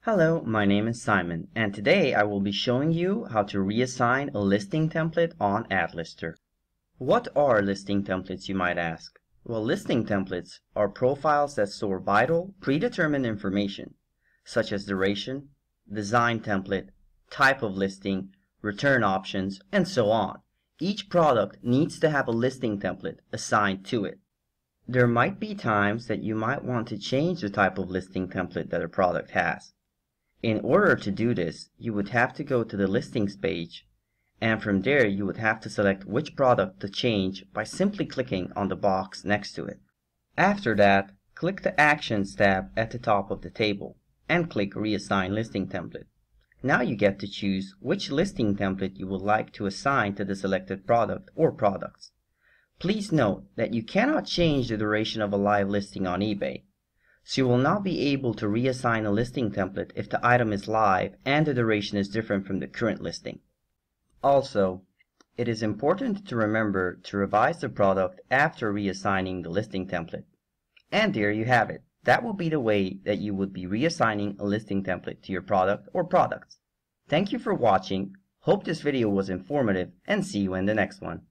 Hello, my name is Simon, and today I will be showing you how to reassign a listing template on AdLister. What are listing templates, you might ask? Well, listing templates are profiles that store vital, predetermined information, such as duration, design template, type of listing, return options, and so on. Each product needs to have a listing template assigned to it. There might be times that you might want to change the type of listing template that a product has. In order to do this, you would have to go to the listings page, and from there you would have to select which product to change by simply clicking on the box next to it. After that, click the Actions tab at the top of the table and click Reassign Listing Template. Now you get to choose which listing template you would like to assign to the selected product or products. Please note that you cannot change the duration of a live listing on eBay, so you will not be able to reassign a listing template if the item is live and the duration is different from the current listing. Also, it is important to remember to revise the product after reassigning the listing template. And there you have it. That will be the way that you would be reassigning a listing template to your product or products. Thank you for watching. Hope this video was informative, and see you in the next one.